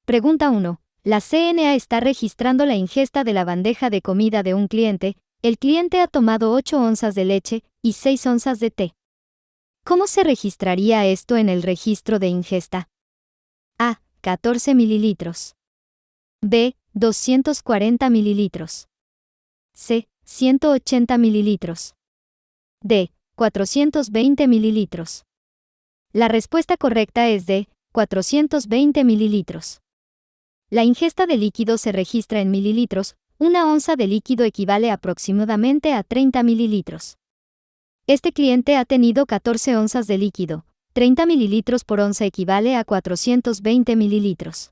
Pregunta 1. La CNA está registrando la ingesta de la bandeja de comida de un cliente. El cliente ha tomado 8 onzas de leche y 6 onzas de té. ¿Cómo se registraría esto en el registro de ingesta? A. 14 mililitros. B. 240 mililitros. C. 180 mililitros. D. 420 mililitros. La respuesta correcta es D. 420 mililitros. La ingesta de líquido se registra en mililitros. Una onza de líquido equivale aproximadamente a 30 mililitros. Este cliente ha tenido 14 onzas de líquido. 30 mililitros por onza equivale a 420 mililitros.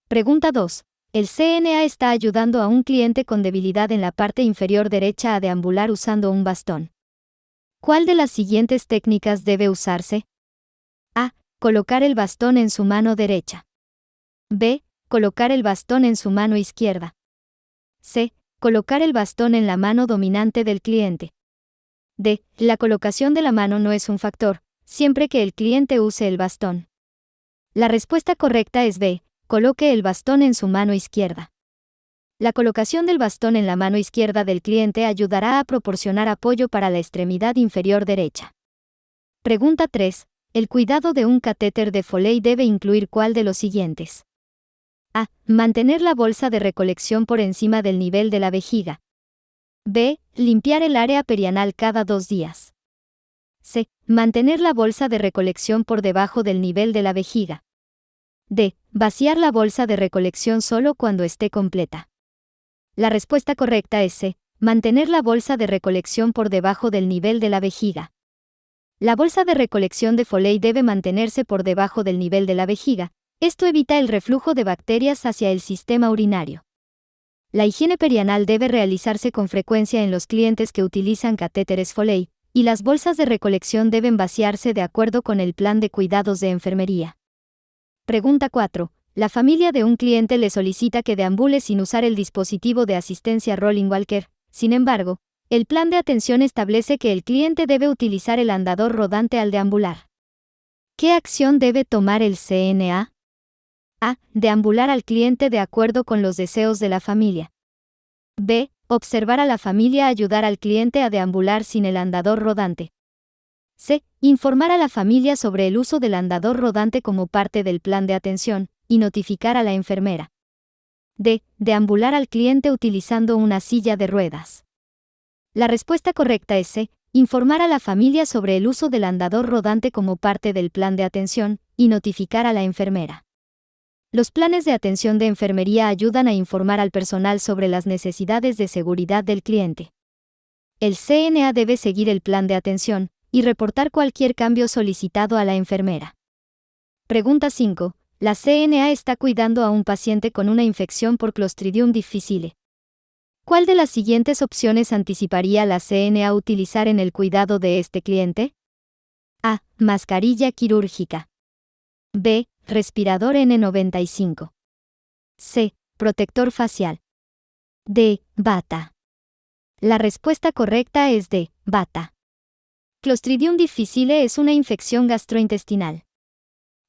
Pregunta 2. El CNA está ayudando a un cliente con debilidad en la parte inferior derecha a deambular usando un bastón. ¿Cuál de las siguientes técnicas debe usarse? A. Colocar el bastón en su mano derecha. B. Colocar el bastón en su mano izquierda. C. Colocar el bastón en la mano dominante del cliente. D. La colocación de la mano no es un factor, siempre que el cliente use el bastón. La respuesta correcta es B. Coloque el bastón en su mano izquierda. La colocación del bastón en la mano izquierda del cliente ayudará a proporcionar apoyo para la extremidad inferior derecha. Pregunta 3. El cuidado de un catéter de Foley debe incluir ¿cuál de los siguientes? A. Mantener la bolsa de recolección por encima del nivel de la vejiga. B. Limpiar el área perianal cada 2 días. C. Mantener la bolsa de recolección por debajo del nivel de la vejiga. D. Vaciar la bolsa de recolección solo cuando esté completa. La respuesta correcta es C. Mantener la bolsa de recolección por debajo del nivel de la vejiga. La bolsa de recolección de Foley debe mantenerse por debajo del nivel de la vejiga. Esto evita el reflujo de bacterias hacia el sistema urinario. La higiene perianal debe realizarse con frecuencia en los clientes que utilizan catéteres Foley, y las bolsas de recolección deben vaciarse de acuerdo con el plan de cuidados de enfermería. Pregunta 4. La familia de un cliente le solicita que deambule sin usar el dispositivo de asistencia Rolling Walker. Sin embargo, el plan de atención establece que el cliente debe utilizar el andador rodante al deambular. ¿Qué acción debe tomar el CNA? A. Deambular al cliente de acuerdo con los deseos de la familia. B. Observar a la familia ayudar al cliente a deambular sin el andador rodante. C. Informar a la familia sobre el uso del andador rodante como parte del plan de atención, y notificar a la enfermera. D. Deambular al cliente utilizando una silla de ruedas. La respuesta correcta es C. Informar a la familia sobre el uso del andador rodante como parte del plan de atención, y notificar a la enfermera. Los planes de atención de enfermería ayudan a informar al personal sobre las necesidades de seguridad del cliente. El CNA debe seguir el plan de atención y reportar cualquier cambio solicitado a la enfermera. Pregunta 5. La CNA está cuidando a un paciente con una infección por Clostridium difficile. ¿Cuál de las siguientes opciones anticiparía la CNA utilizar en el cuidado de este cliente? A. Mascarilla quirúrgica. B. Respirador N95. C. Protector facial. D. Bata. La respuesta correcta es D. Bata. Clostridium difficile es una infección gastrointestinal.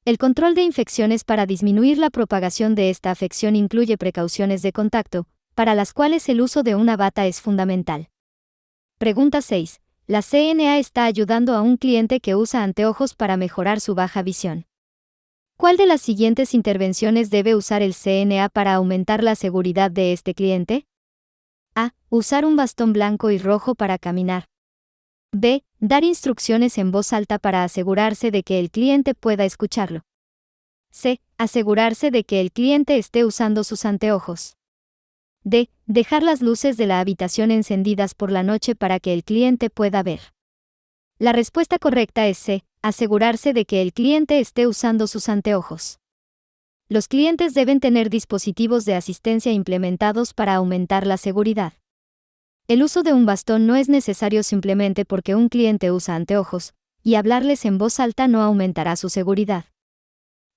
El control de infecciones para disminuir la propagación de esta afección incluye precauciones de contacto, para las cuales el uso de una bata es fundamental. Pregunta 6. La CNA está ayudando a un cliente que usa anteojos para mejorar su baja visión. ¿Cuál de las siguientes intervenciones debe usar el CNA para aumentar la seguridad de este cliente? A. Usar un bastón blanco y rojo para caminar. B. Dar instrucciones en voz alta para asegurarse de que el cliente pueda escucharlo. C. Asegurarse de que el cliente esté usando sus anteojos. D. Dejar las luces de la habitación encendidas por la noche para que el cliente pueda ver. La respuesta correcta es C. Asegurarse de que el cliente esté usando sus anteojos. Los clientes deben tener dispositivos de asistencia implementados para aumentar la seguridad. El uso de un bastón no es necesario simplemente porque un cliente usa anteojos, y hablarles en voz alta no aumentará su seguridad.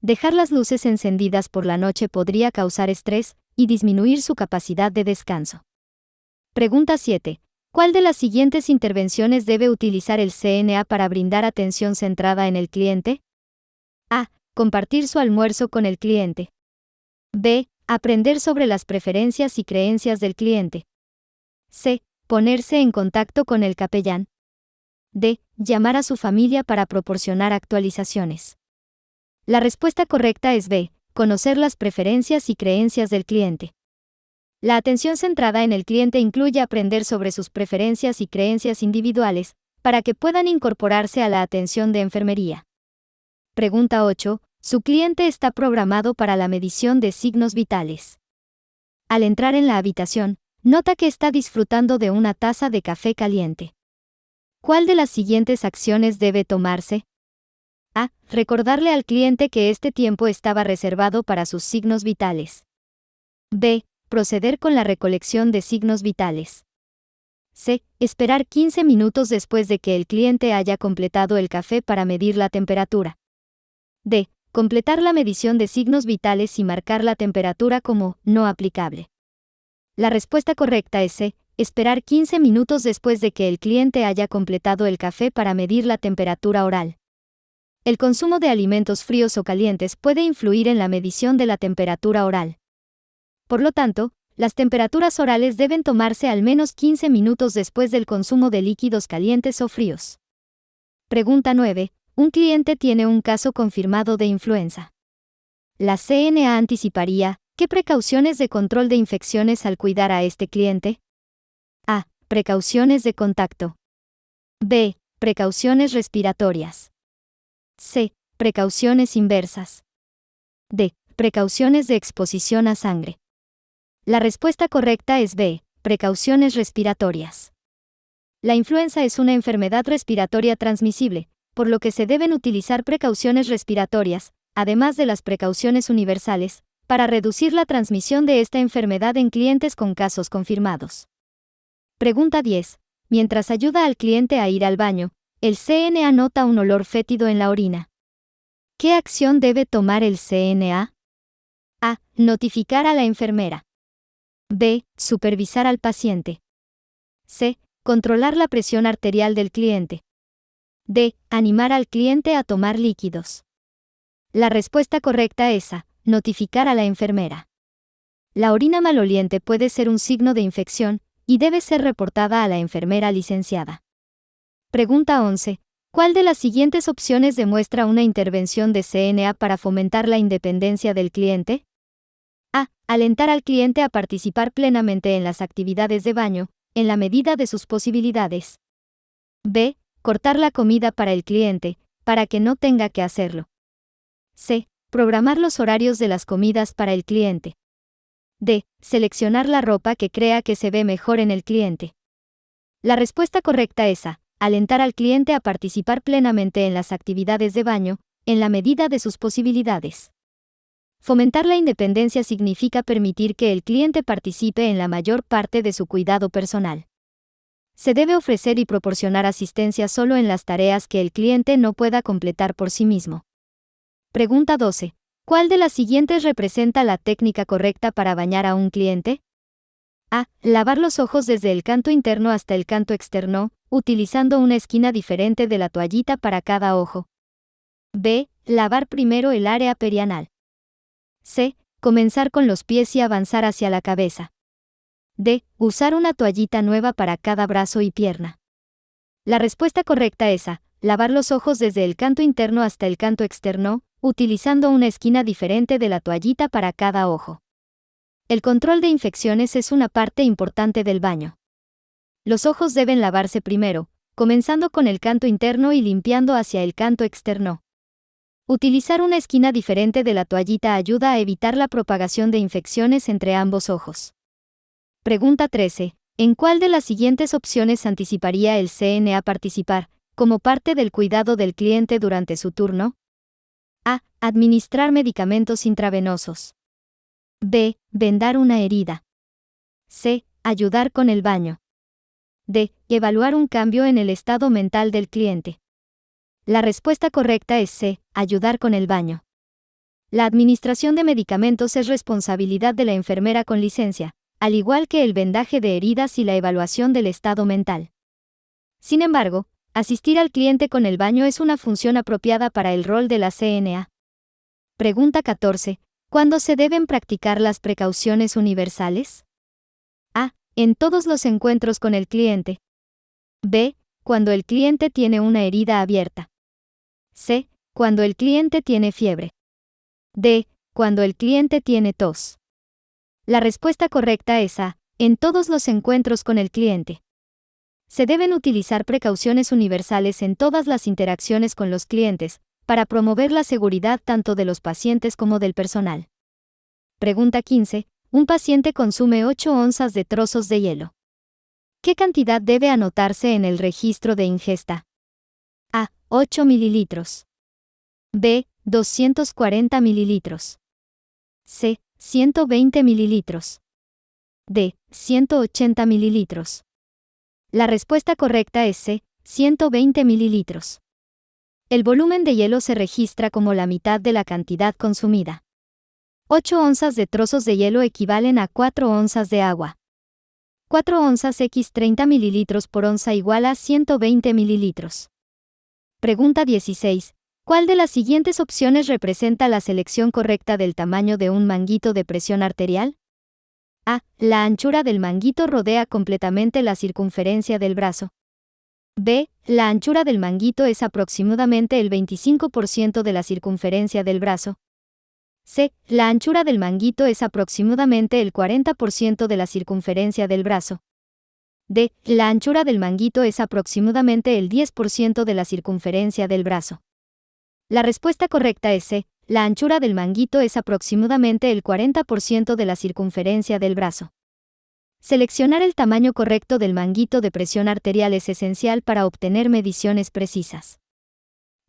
Dejar las luces encendidas por la noche podría causar estrés y disminuir su capacidad de descanso. Pregunta 7. ¿Cuál de las siguientes intervenciones debe utilizar el CNA para brindar atención centrada en el cliente? A. Compartir su almuerzo con el cliente. B. Aprender sobre las preferencias y creencias del cliente. C. Ponerse en contacto con el capellán. D. Llamar a su familia para proporcionar actualizaciones. La respuesta correcta es B. Conocer las preferencias y creencias del cliente. La atención centrada en el cliente incluye aprender sobre sus preferencias y creencias individuales, para que puedan incorporarse a la atención de enfermería. Pregunta 8. Su cliente está programado para la medición de signos vitales. Al entrar en la habitación, nota que está disfrutando de una taza de café caliente. ¿Cuál de las siguientes acciones debe tomarse? A. Recordarle al cliente que este tiempo estaba reservado para sus signos vitales. B. Proceder con la recolección de signos vitales. C. Esperar 15 minutos después de que el cliente haya completado el café para medir la temperatura. D. Completar la medición de signos vitales y marcar la temperatura como no aplicable. La respuesta correcta es C. Esperar 15 minutos después de que el cliente haya completado el café para medir la temperatura oral. El consumo de alimentos fríos o calientes puede influir en la medición de la temperatura oral. Por lo tanto, las temperaturas orales deben tomarse al menos 15 minutos después del consumo de líquidos calientes o fríos. Pregunta 9. Un cliente tiene un caso confirmado de influenza. La CNA anticiparía, ¿qué precauciones de control de infecciones al cuidar a este cliente? A. Precauciones de contacto. B. Precauciones respiratorias. C. Precauciones inversas. D. Precauciones de exposición a sangre. La respuesta correcta es B. Precauciones respiratorias. La influenza es una enfermedad respiratoria transmisible, por lo que se deben utilizar precauciones respiratorias, además de las precauciones universales, para reducir la transmisión de esta enfermedad en clientes con casos confirmados. Pregunta 10. Mientras ayuda al cliente a ir al baño, el CNA nota un olor fétido en la orina. ¿Qué acción debe tomar el CNA? A. Notificar a la enfermera. B. Supervisar al paciente. C. Controlar la presión arterial del cliente. D. Animar al cliente a tomar líquidos. La respuesta correcta es A. Notificar a la enfermera. La orina maloliente puede ser un signo de infección y debe ser reportada a la enfermera licenciada. Pregunta 11. ¿Cuál de las siguientes opciones demuestra una intervención de CNA para fomentar la independencia del cliente? A. Alentar al cliente a participar plenamente en las actividades de baño, en la medida de sus posibilidades. B. Cortar la comida para el cliente, para que no tenga que hacerlo. C. Programar los horarios de las comidas para el cliente. D. Seleccionar la ropa que crea que se ve mejor en el cliente. La respuesta correcta es A. Alentar al cliente a participar plenamente en las actividades de baño, en la medida de sus posibilidades. Fomentar la independencia significa permitir que el cliente participe en la mayor parte de su cuidado personal. Se debe ofrecer y proporcionar asistencia solo en las tareas que el cliente no pueda completar por sí mismo. Pregunta 12. ¿Cuál de las siguientes representa la técnica correcta para bañar a un cliente? A. Lavar los ojos desde el canto interno hasta el canto externo, utilizando una esquina diferente de la toallita para cada ojo. B. Lavar primero el área perianal. C. Comenzar con los pies y avanzar hacia la cabeza. D. Usar una toallita nueva para cada brazo y pierna. La respuesta correcta es A. Lavar los ojos desde el canto interno hasta el canto externo, utilizando una esquina diferente de la toallita para cada ojo. El control de infecciones es una parte importante del baño. Los ojos deben lavarse primero, comenzando con el canto interno y limpiando hacia el canto externo. Utilizar una esquina diferente de la toallita ayuda a evitar la propagación de infecciones entre ambos ojos. Pregunta 13. ¿En cuál de las siguientes opciones anticiparía el CNA participar, como parte del cuidado del cliente durante su turno? A. Administrar medicamentos intravenosos. B. Vendar una herida. C. Ayudar con el baño. D. Evaluar un cambio en el estado mental del cliente. La respuesta correcta es C. Ayudar con el baño. La administración de medicamentos es responsabilidad de la enfermera con licencia, al igual que el vendaje de heridas y la evaluación del estado mental. Sin embargo, asistir al cliente con el baño es una función apropiada para el rol de la CNA. Pregunta 14. ¿Cuándo se deben practicar las precauciones universales? A. En todos los encuentros con el cliente. B. Cuando el cliente tiene una herida abierta. C. Cuando el cliente tiene fiebre. D. Cuando el cliente tiene tos. La respuesta correcta es A. En todos los encuentros con el cliente. Se deben utilizar precauciones universales en todas las interacciones con los clientes, para promover la seguridad tanto de los pacientes como del personal. Pregunta 15. Un paciente consume 8 onzas de trozos de hielo. ¿Qué cantidad debe anotarse en el registro de ingesta? A. 8 mililitros. B. 240 mililitros. C. 120 mililitros. D. 180 mililitros. La respuesta correcta es C. 120 mililitros. El volumen de hielo se registra como la mitad de la cantidad consumida. 8 onzas de trozos de hielo equivalen a 4 onzas de agua. 4 onzas x 30 mililitros por onza igual a 120 mililitros. Pregunta 16. ¿Cuál de las siguientes opciones representa la selección correcta del tamaño de un manguito de presión arterial? A. La anchura del manguito rodea completamente la circunferencia del brazo. B. La anchura del manguito es aproximadamente el 25% de la circunferencia del brazo. C. La anchura del manguito es aproximadamente el 40% de la circunferencia del brazo. D. La anchura del manguito es aproximadamente el 10% de la circunferencia del brazo. La respuesta correcta es C. La anchura del manguito es aproximadamente el 40% de la circunferencia del brazo. Seleccionar el tamaño correcto del manguito de presión arterial es esencial para obtener mediciones precisas.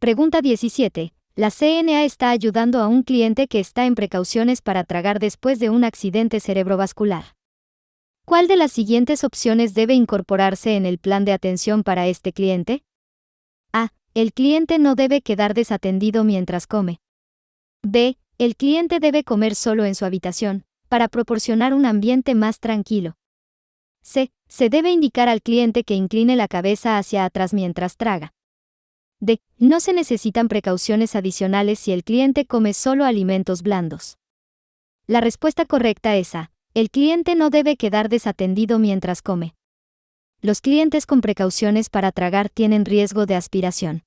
Pregunta 17. La CNA está ayudando a un cliente que está en precauciones para tragar después de un accidente cerebrovascular. ¿Cuál de las siguientes opciones debe incorporarse en el plan de atención para este cliente? A. El cliente no debe quedar desatendido mientras come. B. El cliente debe comer solo en su habitación, para proporcionar un ambiente más tranquilo. C. Se debe indicar al cliente que incline la cabeza hacia atrás mientras traga. D. No se necesitan precauciones adicionales si el cliente come solo alimentos blandos. La respuesta correcta es A. El cliente no debe quedar desatendido mientras come. Los clientes con precauciones para tragar tienen riesgo de aspiración.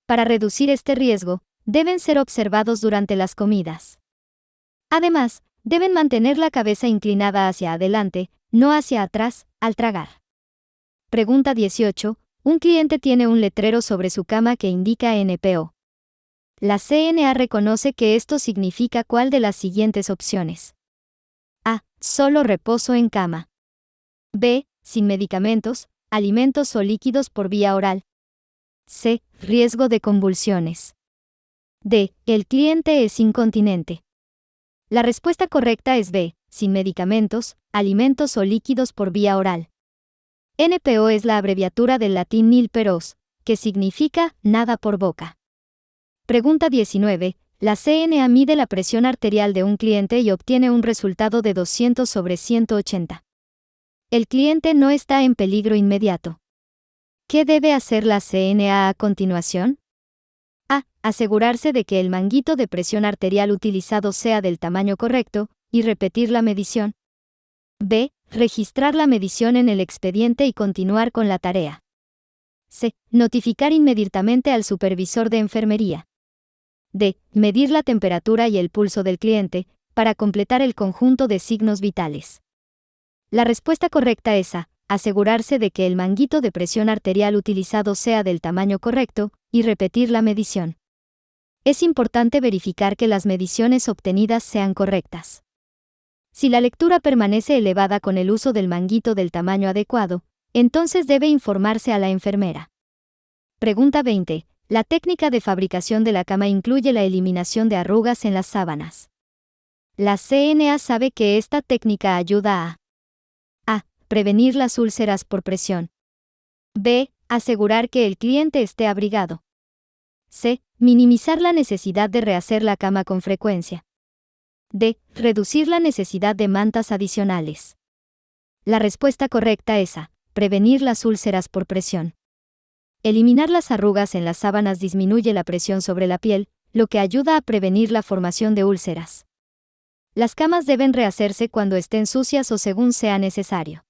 Para reducir este riesgo, deben ser observados durante las comidas. Además, deben mantener la cabeza inclinada hacia adelante, no hacia atrás, al tragar. Pregunta 18. Un cliente tiene un letrero sobre su cama que indica NPO. La CNA reconoce que esto significa cuál de las siguientes opciones. A. Solo reposo en cama. B. Sin medicamentos, alimentos o líquidos por vía oral. C. Riesgo de convulsiones. D. El cliente es incontinente. La respuesta correcta es B. Sin medicamentos, alimentos o líquidos por vía oral. NPO es la abreviatura del latín nil per os, que significa nada por boca. Pregunta 19. La CNA mide la presión arterial de un cliente y obtiene un resultado de 200/180. El cliente no está en peligro inmediato. ¿Qué debe hacer la CNA a continuación? A. Asegurarse de que el manguito de presión arterial utilizado sea del tamaño correcto, y repetir la medición. B. Registrar la medición en el expediente y continuar con la tarea. C. Notificar inmediatamente al supervisor de enfermería. D. Medir la temperatura y el pulso del cliente, para completar el conjunto de signos vitales. La respuesta correcta es A. Asegurarse de que el manguito de presión arterial utilizado sea del tamaño correcto, y repetir la medición. Es importante verificar que las mediciones obtenidas sean correctas. Si la lectura permanece elevada con el uso del manguito del tamaño adecuado, entonces debe informarse a la enfermera. Pregunta 20. La técnica de fabricación de la cama incluye la eliminación de arrugas en las sábanas. La CNA sabe que esta técnica ayuda a A. Prevenir las úlceras por presión. B. Asegurar que el cliente esté abrigado. C. Minimizar la necesidad de rehacer la cama con frecuencia. D. Reducir la necesidad de mantas adicionales. La respuesta correcta es A. Prevenir las úlceras por presión. Eliminar las arrugas en las sábanas disminuye la presión sobre la piel, lo que ayuda a prevenir la formación de úlceras. Las camas deben rehacerse cuando estén sucias o según sea necesario.